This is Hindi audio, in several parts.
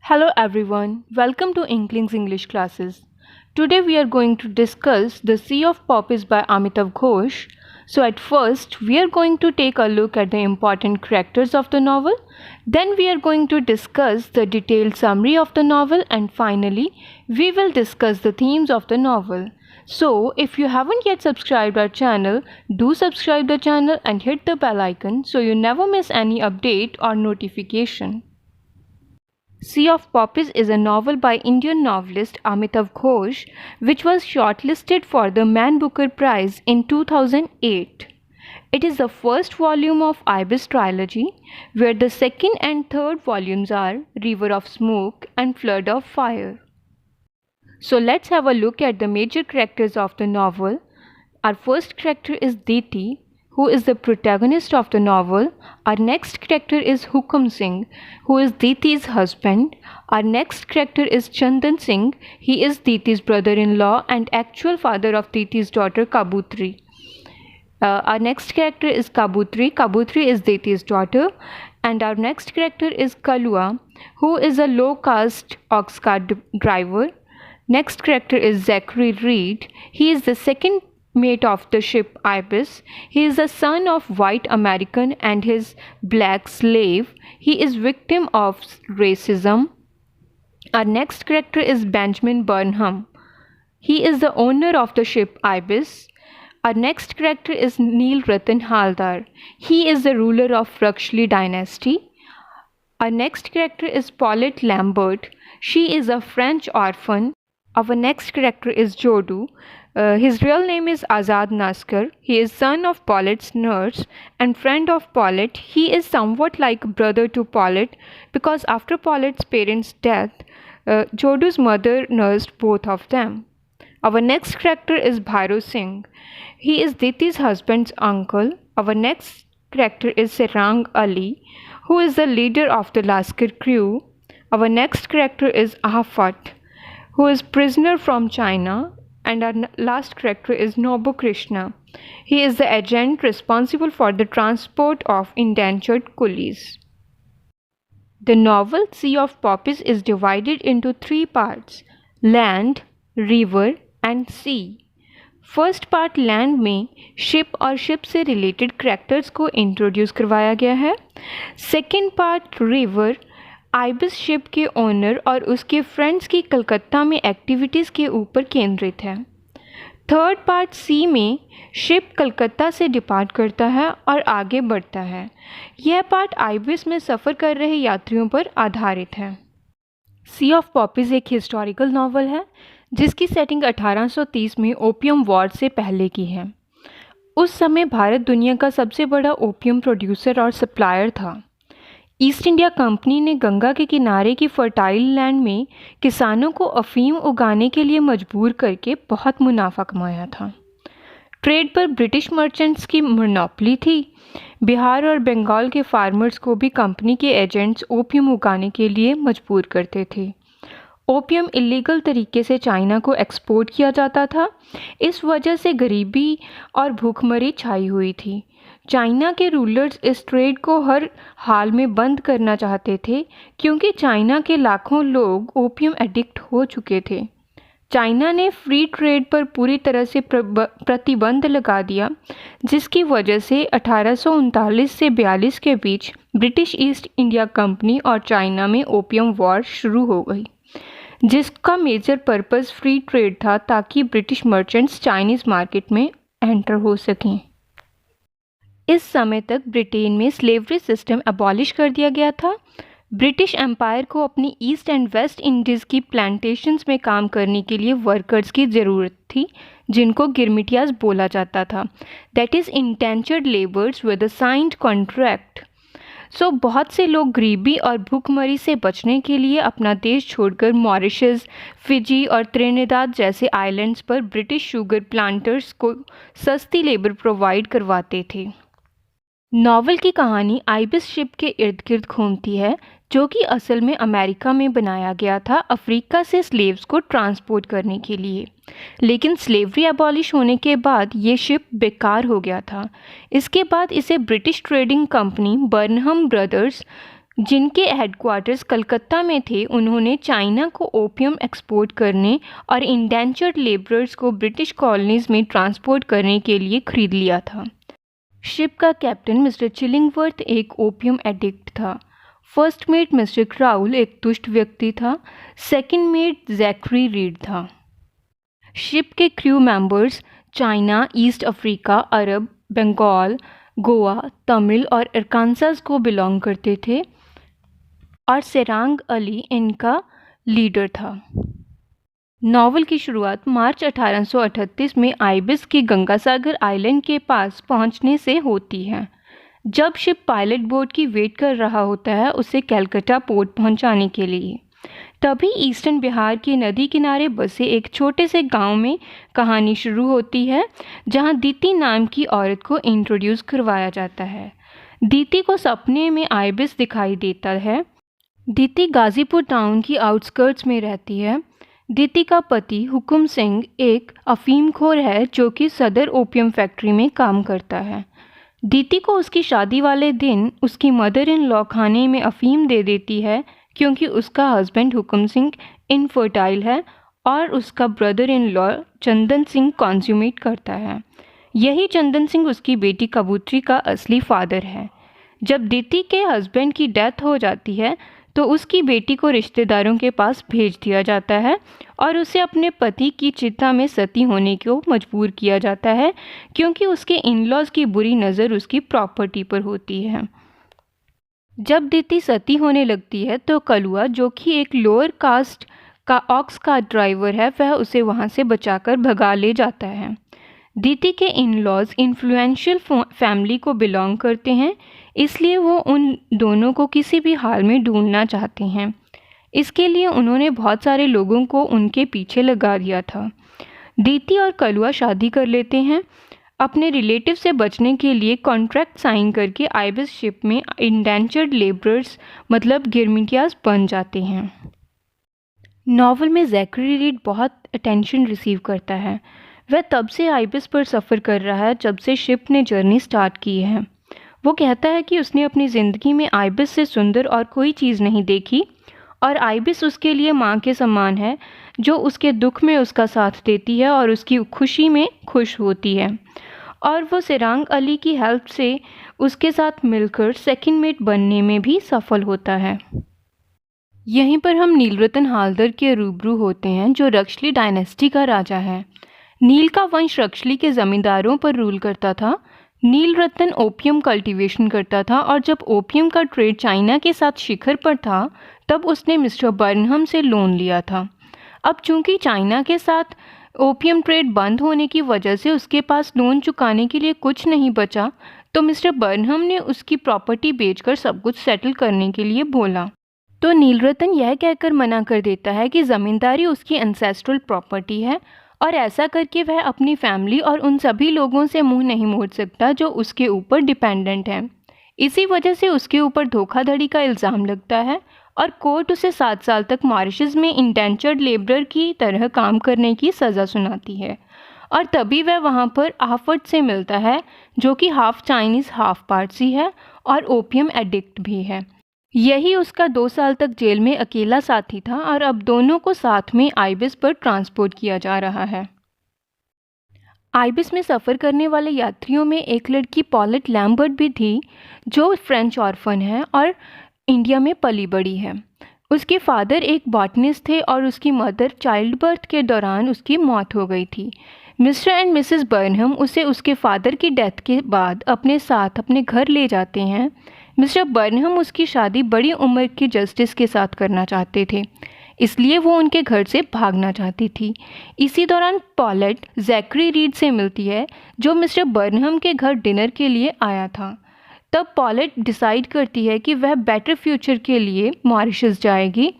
Hello everyone, welcome to Inklings English classes. Today we are going to discuss The Sea of Poppies by Amitav Ghosh. So at first we are going to take a look at the important characters of the novel. Then we are going to discuss the detailed summary of the novel, and finally we will discuss the themes of the novel. So if you haven't yet subscribed our channel, do subscribe the channel and hit the bell icon so you never miss any update or notification. Sea of Poppies is a novel by Indian novelist Amitav Ghosh, which was shortlisted for the Man Booker Prize in 2008. It is the first volume of Ibis trilogy, where the second and third volumes are River of Smoke and Flood of Fire. So let's have a look at the major characters of the novel. Our first character is Diti, who is the protagonist of the novel. Our next character is Hukum Singh, who is Diti's husband. Our next character is Chandan Singh. He is Diti's brother-in-law and actual father of Diti's daughter Kabutri. Our next character is Kabutri. Kabutri is Diti's daughter. And our next character is Kalua, who is a low-caste ox cart driver. Next character is Zachary Reed. He is the second mate of the ship Ibis. He is the son of white American and his black slave. He is victim of racism. Our next character is Benjamin Burnham. He is the owner of the ship Ibis. Our next character is Neil Ratan Haldar. He is the ruler of Rakshli dynasty. Our next character is Paulette Lambert. She is a French orphan. Our next character is Jodu. His real name is Azad Naskar. He is son of Paulette's nurse and friend of Paulette. He is somewhat like brother to Paulette because after Paulette's parents' death, Jodu's mother nursed both of them. Our next character is Bhairo Singh. He is Diti's husband's uncle. Our next character is Serang Ali, who is the leader of the Laskar crew. Our next character is Ahafat, who is prisoner from China. And our last character is Nobu Krishna. He is the agent responsible for the transport of indentured coolies. The novel Sea of Poppies is divided into three parts: land, river and sea. First part land में शिप और शिप से रिलेटेड कैरेक्टर्स को इंट्रोड्यूस करवाया गया है. Second part river ibis ship के ओनर और उसके फ्रेंड्स की कलकत्ता में एक्टिविटीज़ के ऊपर केंद्रित है. थर्ड पार्ट सी में शिप कलकत्ता से डिपार्ट करता है और आगे बढ़ता है. यह पार्ट आइबिस में सफ़र कर रहे यात्रियों पर आधारित है. सी ऑफ पॉपीज़ एक हिस्टोरिकल नावल है जिसकी सेटिंग 1830 में ओपियम वॉर से पहले की है. उस समय भारत दुनिया का सबसे बड़ा ओपियम प्रोड्यूसर और सप्लायर था. ईस्ट इंडिया कंपनी ने गंगा के किनारे की फर्टाइल लैंड में किसानों को अफीम उगाने के लिए मजबूर करके बहुत मुनाफा कमाया था. ट्रेड पर ब्रिटिश मर्चेंट्स की मोनोपोली थी. बिहार और बंगाल के फार्मर्स को भी कंपनी के एजेंट्स ओपियम उगाने के लिए मजबूर करते थे. ओपियम इलीगल तरीके से चाइना को एक्सपोर्ट किया जाता था. इस वजह से गरीबी और भूखमरी छाई हुई थी. चाइना के रूलर्स इस ट्रेड को हर हाल में बंद करना चाहते थे क्योंकि चाइना के लाखों लोग ओपियम एडिक्ट हो चुके थे. चाइना ने फ्री ट्रेड पर पूरी तरह से प्रतिबंध लगा दिया, जिसकी वजह से 1839 से 42 के बीच ब्रिटिश ईस्ट इंडिया कंपनी और चाइना में ओपियम वॉर शुरू हो गई, जिसका मेजर पर्पस फ्री ट्रेड था ताकि ब्रिटिश मर्चेंट्स चाइनीज़ मार्केट में एंटर हो सकें. इस समय तक ब्रिटेन में स्लेवरी सिस्टम अबॉलिश कर दिया गया था. ब्रिटिश एम्पायर को अपनी ईस्ट एंड वेस्ट इंडीज़ की प्लांटेशंस में काम करने के लिए वर्कर्स की ज़रूरत थी, जिनको गिरमिटियाज बोला जाता था. That is indentured labours with a signed contract. So बहुत से लोग गरीबी और भूखमरी से बचने के लिए अपना देश छोड़कर मॉरिशस, फिजी और त्रिनिदाद जैसे आइलैंड्स पर ब्रिटिश शुगर प्लांटर्स को सस्ती लेबर प्रोवाइड करवाते थे. नावल की कहानी आइबिस शिप के इर्द गिर्द घूमती है, जो कि असल में अमेरिका में बनाया गया था अफ्रीका से स्लेव्स को ट्रांसपोर्ट करने के लिए. लेकिन स्लेवरी एबॉलिश होने के बाद ये शिप बेकार हो गया था. इसके बाद इसे British trading company Burnham brothers जिनके हेडक्वार्टर्स कलकत्ता में थे, उन्होंने चाइना को ओपियम एक्सपोर्ट करने और इंडेंचर्ड लेबरर्स को ब्रिटिश कॉलोनीज में ट्रांसपोर्ट करने के लिए खरीद लिया था। शिप का कैप्टन मिस्टर चिलिंगवर्थ एक ओपियम एडिक्ट था। फर्स्ट मेट मिस्टर क्राउल एक दुष्ट व्यक्ति था। सेकंड मेट जैकरी रीड था। शिप के crew members China, East Africa, Arab, Bengal, Goa, Tamil और अरकानसास को बिलोंग करते थे और सेरांग अली इनका लीडर था। नॉवल की शुरुआत मार्च 1838 में आइबिस के गंगासागर आइलैंड के पास पहुंचने से होती है। जब शिप पायलट बोट की वेट कर रहा होता है उसे कलकत्ता पोर्ट पहुंचाने के लिए, तभी ईस्टर्न बिहार के नदी किनारे बसे एक छोटे से गांव में कहानी शुरू होती है, जहां दीति नाम की औरत को इंट्रोड्यूस करवाया जाता है। दीति को सपने में आइबिस दिखाई देता है। दीति गाजीपुर टाउन की आउटस्कर्ट्स में रहती है। दीति का पति हुकुम सिंह एक अफीमखोर है जो कि सदर ओपियम फैक्ट्री में काम करता है। दीति को उसकी शादी वाले दिन उसकी मदर इन लॉ खाने में अफीम दे देती है क्योंकि उसका हस्बैंड हुकुम सिंह इनफर्टाइल है और उसका brother in law Chandan Singh कॉन्ज्यूमेट करता है। यही चंदन सिंह उसकी बेटी कबूतरी का असली फादर है। जब दीति के हस्बैंड की डेथ हो जाती है तो उसकी बेटी को रिश्तेदारों के पास भेज दिया जाता है और उसे अपने पति की चिता में सती होने को मजबूर किया जाता है क्योंकि उसके इन-लॉज की बुरी नज़र उसकी प्रॉपर्टी पर होती है। जब दीति सती होने लगती है तो कलुआ, जो कि एक लोअर कास्ट का ऑक्स का ड्राइवर है, वह उसे वहां से बचाकर भगा ले जाता है। दीति के इन-लॉज इन्फ्लुएंशियल फैमिली को बिलोंग करते हैं, इसलिए वो उन दोनों को किसी भी हाल में ढूंढना चाहते हैं। इसके लिए उन्होंने बहुत सारे लोगों को उनके पीछे लगा दिया था। दीति और कलुआ शादी कर लेते हैं। अपने रिलेटिव से बचने के लिए कॉन्ट्रैक्ट साइन करके आइबिस शिप में इंडेंचर्ड लेबरर्स मतलब गिरमिटियास बन जाते हैं। नॉवल में जैकरी रीड बहुत अटेंशन रिसीव करता है। वह तब से आइबिस पर सफ़र कर रहा है जब से शिप ने जर्नी स्टार्ट की है। वो कहता है कि उसने अपनी ज़िंदगी में आइबिस से सुंदर और कोई चीज़ नहीं देखी और आइबिस उसके लिए माँ के समान है, जो उसके दुख में उसका साथ देती है और उसकी खुशी में खुश होती है। और वो सेरांग अली की हेल्प से उसके साथ मिलकर सेकंड मेट बनने में भी सफल होता है। यहीं पर हम नीलरतन हालदर के रूबरू होते हैं, जो रक्षली डायनेस्टी का राजा है। नील का वंश रक्षली के ज़मींदारों पर रूल करता था। नीलरतन ओपियम कल्टीवेशन करता था और जब ओपियम का ट्रेड चाइना के साथ शिखर पर था तब उसने मिस्टर बर्नहम से लोन लिया था। अब चूंकि चाइना के साथ ओपियम ट्रेड बंद होने की वजह से उसके पास लोन चुकाने के लिए कुछ नहीं बचा, तो मिस्टर बर्नहम ने उसकी प्रॉपर्टी बेचकर सब कुछ सेटल करने के लिए बोला। तो नीलरतन यह कहकर मना कर देता है कि ज़मींदारी उसकी एंसेस्ट्रल प्रॉपर्टी है और ऐसा करके वह अपनी फैमिली और उन सभी लोगों से मुंह नहीं मोड़ सकता जो उसके ऊपर डिपेंडेंट हैं। इसी वजह से उसके ऊपर धोखाधड़ी का इल्ज़ाम लगता है और कोर्ट उसे 7 साल तक मॉरिशस में इंडेंचर्ड लेबरर की तरह काम करने की सज़ा सुनाती है। और तभी वह वहाँ पर आफत से मिलता है, जो कि हाफ चाइनीज़ हाफ पारसी है और ओपियम एडिक्ट भी है। यही उसका 2 साल तक जेल में अकेला साथी था और अब दोनों को साथ में आइबिस पर ट्रांसपोर्ट किया जा रहा है। आइबिस में सफ़र करने वाले यात्रियों में एक लड़की पॉलेट लैम्बर्ट भी थी, जो फ्रेंच ऑर्फन है और इंडिया में पली बड़ी है। उसके फादर एक बॉटनिस्ट थे और उसकी मदर चाइल्ड बर्थ के दौरान उसकी मौत हो गई थी। मिस्टर एंड मिसेस बर्नहम उसे उसके फादर की डेथ के बाद अपने साथ अपने घर ले जाते हैं। मिस्टर बर्नहम उसकी शादी बड़ी उम्र के जस्टिस के साथ करना चाहते थे, इसलिए वो उनके घर से भागना चाहती थी। इसी दौरान पॉलेट जैकरी रीड से मिलती है, जो मिस्टर बर्नहम के घर डिनर के लिए आया था। तब पॉलेट डिसाइड करती है कि वह बेटर फ्यूचर के लिए मॉरिशस जाएगी।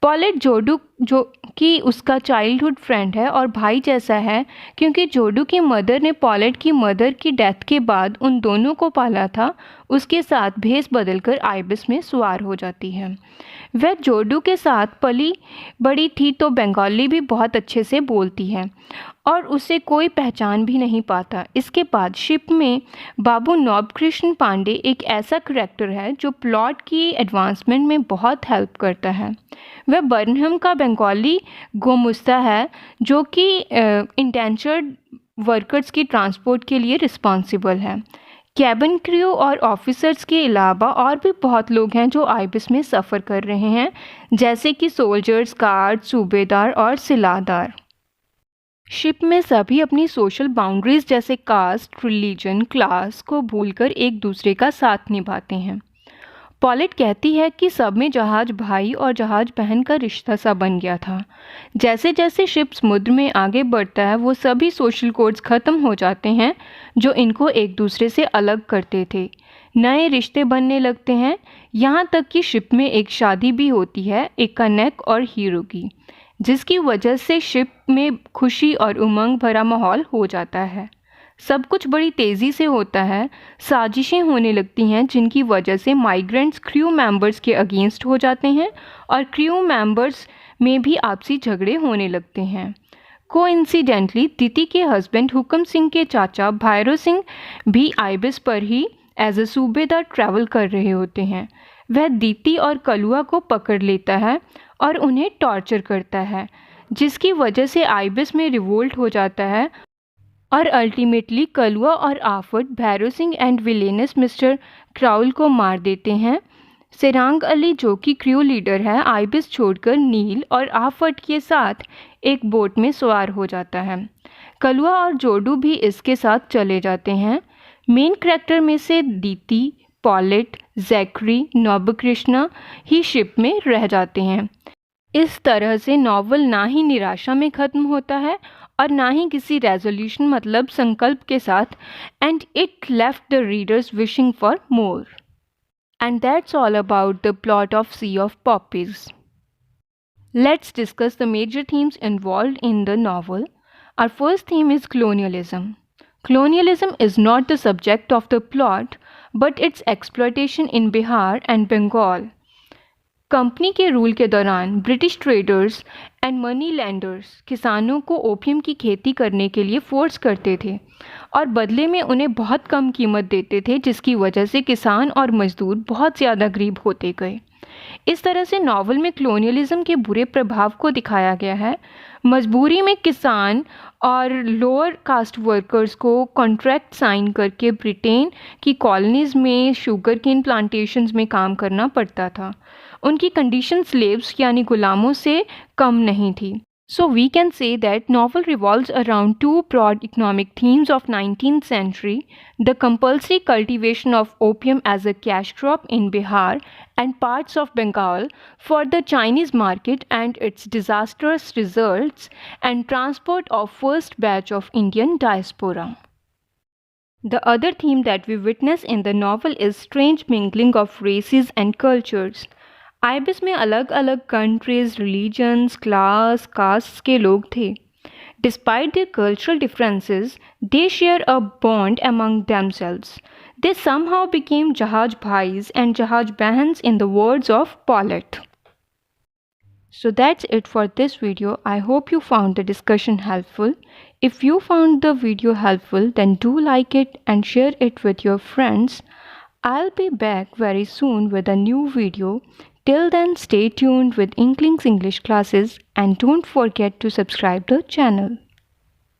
पॉलेट जोडू जो कि उसका चाइल्डहुड फ्रेंड है और भाई जैसा है, क्योंकि जोडू की मदर ने पॉलेट की मदर की डेथ के बाद उन दोनों को पाला था, उसके साथ भेस बदलकर आइबिस में सवार हो जाती है। वह जोडू के साथ पली बड़ी थी तो बंगाली भी बहुत अच्छे से बोलती है और उसे कोई पहचान भी नहीं पाता। इसके बाद शिप में बाबू नौबकृष्ण पांडे एक ऐसा करैक्टर है जो प्लॉट की एडवांसमेंट में बहुत हेल्प करता है। वह बर्नहम का बंगाली गोमुस्ता है जो कि इंडेंचर्ड वर्कर्स की ट्रांसपोर्ट के लिए रिस्पॉन्सिबल है। कैबिन क्रू और ऑफिसर्स के अलावा और भी बहुत लोग हैं जो आइबिस में सफ़र कर रहे हैं, जैसे कि सोल्जर्स, गार्ड, सूबेदार और सिलादार। शिप में सभी अपनी सोशल बाउंड्रीज जैसे कास्ट, रिलीजन, क्लास को भूलकर एक दूसरे का साथ निभाते हैं। पॉलेट कहती है कि सब में जहाज भाई और जहाज बहन का रिश्ता सा बन गया था। जैसे जैसे शिप समुद्र में आगे बढ़ता है वो सभी सोशल कोड्स ख़त्म हो जाते हैं जो इनको एक दूसरे से अलग करते थे। नए रिश्ते बनने लगते हैं, यहाँ तक कि शिप में एक शादी भी होती है, एक कनेक्ट और हीरो की, जिसकी वजह से शिप में खुशी और उमंग भरा माहौल हो जाता है। सब कुछ बड़ी तेज़ी से होता है। साजिशें होने लगती हैं जिनकी वजह से माइग्रेंट्स क्रू मेंबर्स के अगेंस्ट हो जाते हैं और क्रू मेंबर्स में भी आपसी झगड़े होने लगते हैं। कोइंसिडेंटली दीति के हस्बैंड हुकम सिंह के चाचा भैरव सिंह भी आइबिस पर ही एज अ सूबेदार ट्रैवल कर रहे होते हैं। वह दीति और कलुआ को पकड़ लेता है और उन्हें टॉर्चर करता है, जिसकी वजह से आइबिस में रिवोल्ट हो जाता है और अल्टीमेटली कलुआ और आफत Bhairav Singh and villainous mister crawl को मार देते हैं। सेरांग अली जो कि क्रू लीडर है, आइबिस छोड़कर नील और आफत के साथ एक बोट में सवार हो जाता है। कलुआ और जोडू भी इसके साथ चले जाते हैं। मेन करैक्टर में से दीति, पॉलेट, जैकरी, नौबकृष्णा ही शिप में रह जाते हैं। इस तरह से नावल ना ही निराशा में ख़त्म होता है और ना ही किसी रेजोल्यूशन मतलब संकल्प के साथ, and it left the readers wishing for more. And that's all about the plot of Sea of Poppies. Let's discuss the major themes involved in the novel. Our first theme is colonialism. Colonialism is not the subject of the plot, but its exploitation in Bihar and Bengal. Company के रूल के दौरान British traders and money landers किसानों को ओपियम की खेती करने के लिए फोर्स करते थे और बदले में उन्हें बहुत कम कीमत देते थे, जिसकी वजह से किसान और मजदूर बहुत ज़्यादा गरीब होते गए। इस तरह से नावल में कॉलोनियलिज्म के बुरे प्रभाव को दिखाया गया है। मजबूरी में किसान और लोअर कास्ट वर्कर्स को कॉन्ट्रैक्ट साइन करके ब्रिटेन की कॉलोनीज़ में शुगर केन प्लांटेशंस में काम करना पड़ता था। उनकी कंडीशन स्लेव्स यानी गुलामों से कम नहीं थी। So we can say that novel revolves around two broad economic themes of 19th century: the compulsory cultivation of opium as a cash crop in Bihar and parts of Bengal for the Chinese market and its disastrous results, and transport of first batch of Indian diaspora. The other theme that we witness in the novel is strange mingling of races and cultures. Ibis में अलग अलग कंट्रीज, रिलीजन्स, क्लास, कास्ट के लोग थे। Despite there cultural differences, they share a bond among themselves. They somehow became Jahaj Bhais and Jahaj Bahans in the words of Paulette. So that's it for this video. I hope you found the discussion helpful. If you found the video helpful, then do like it and share it with your friends. I'll be back very soon with a new video. Till then, stay tuned with Inklings English classes and don't forget to subscribe the channel.